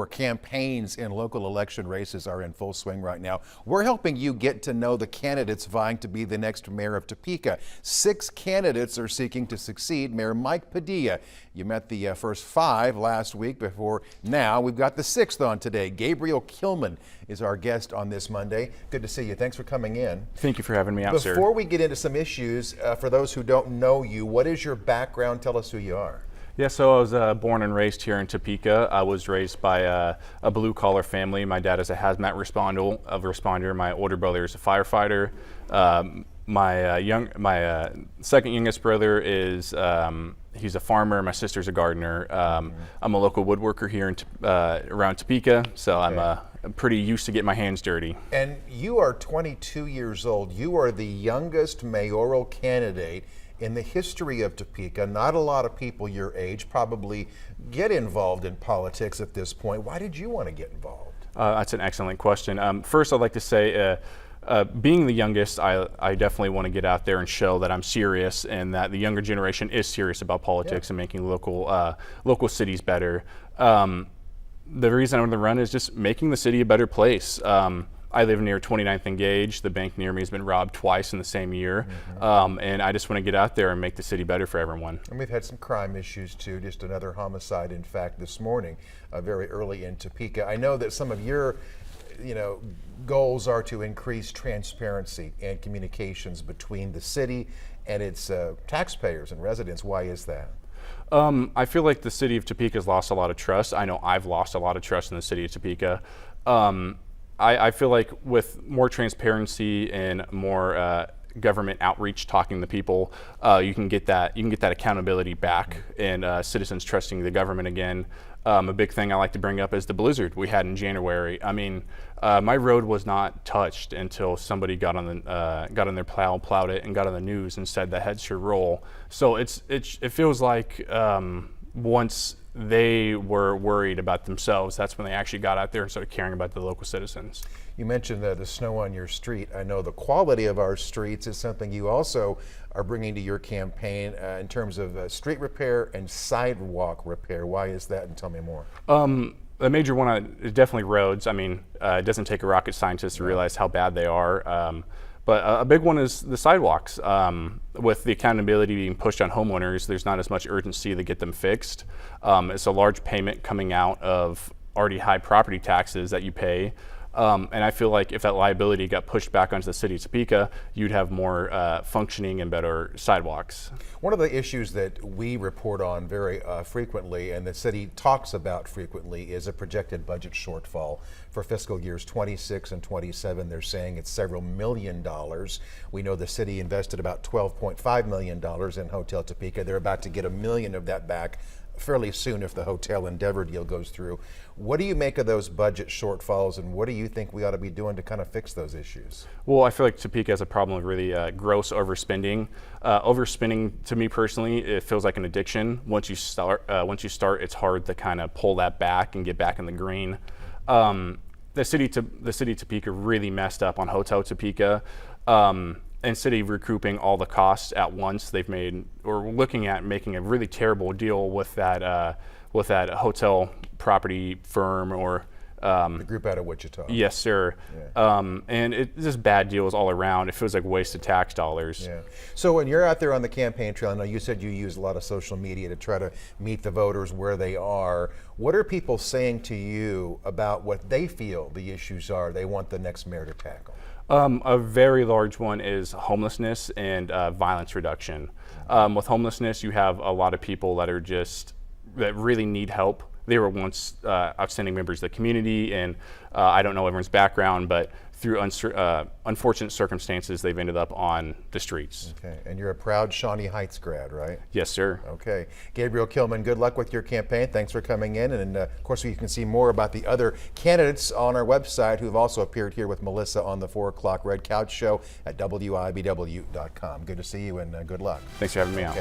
Where campaigns in local election races are in full swing right now. We're helping you get to know the candidates vying to be the next mayor of Topeka. 6 candidates are seeking to succeed Mayor Mike Padilla. You met the first 5 last week. Before now, we've got the 6th on today. Gabriel Killman is our guest on this Monday. Good to see you. Thanks for coming in. Thank you for having me out, sir. Before we get into some issues, for those who don't know you, what is your background? Tell us who you are. Yeah, so I was born and raised here in Topeka. I was raised by a blue-collar family. My dad is a hazmat responder. My older brother is a firefighter. My second youngest brother is he's a farmer. My sister's a gardener. I'm a local woodworker here in around Topeka, so okay. I'm pretty used to getting my hands dirty. And you are 22 years old. You are the youngest mayoral candidate in the history of Topeka. Not a lot of people your age probably get involved in politics at this point. Why did you want to get involved? That's an excellent question. First, I'd like to say, being the youngest, I definitely want to get out there and show that I'm serious and that the younger generation is serious about politics and making local cities better. The reason I want to run is just making the city a better place. I live near 29th and Gage. The bank near me has been robbed twice in the same year. And I just want to get out there and make the city better for everyone. And we've had some crime issues too, just another homicide, in fact, this morning, very early in Topeka. I know that some of your goals are to increase transparency and communications between the city and its taxpayers and residents. Why is that? I feel like the city of Topeka has lost a lot of trust. I know I've lost a lot of trust in the city of Topeka. I feel like with more transparency and more government outreach, talking to people, you can get that accountability back and citizens trusting the government again. A big thing I like to bring up is the blizzard we had in January. I mean, my road was not touched until somebody got on their plow, plowed it, and got on the news and said the heads should roll. So it feels like once they were worried about themselves, that's when they actually got out there and started caring about the local citizens. You mentioned the snow on your street. I know the quality of our streets is something you also are bringing to your campaign in terms of street repair and sidewalk repair. Why is that, and tell me more? The major one is definitely roads. I mean, it doesn't take a rocket scientist to realize how bad they are. But a big one is the sidewalks. With the accountability being pushed on homeowners, there's not as much urgency to get them fixed. It's a large payment coming out of already high property taxes that you pay. And I feel like if that liability got pushed back onto the city of Topeka, you'd have more functioning and better sidewalks. One of the issues that we report on very frequently and the city talks about frequently is a projected budget shortfall for fiscal years 26 and 27. They're saying it's several $million. We know the city invested about $12.5 million in Hotel Topeka. They're about to get $1 million of that back fairly soon if the Hotel Endeavor deal goes through. What do you make of those budget shortfalls, and what do you think we ought to be doing to kind of fix those issues? Well, I feel like Topeka has a problem with really gross overspending. Overspending, to me personally, it feels like an addiction. Once you start, it's hard to kind of pull that back and get back in the green. The city of Topeka really messed up on Hotel Topeka. Instead of recouping all the costs at once, we're looking at making a really terrible deal with that hotel property firm or the group out of Wichita. Yes, sir. Yeah. And it's just bad deals all around. It feels like wasted tax dollars. Yeah. So when you're out there on the campaign trail, I know you said you use a lot of social media to try to meet the voters where they are. What are people saying to you about what they feel the issues are they want the next mayor to tackle? A very large one is homelessness and violence reduction. With homelessness, you have a lot of people that really need help. They were once outstanding members of the community, and I don't know everyone's background, but through unfortunate circumstances, they've ended up on the streets. Okay, and you're a proud Shawnee Heights grad, right? Yes, sir. Okay. Gabriel Killman, good luck with your campaign. Thanks for coming in, and of course you can see more about the other candidates on our website who have also appeared here with Melissa on the 4 o'clock Red Couch Show at WIBW.com. Good to see you, and good luck. Thanks for having me out.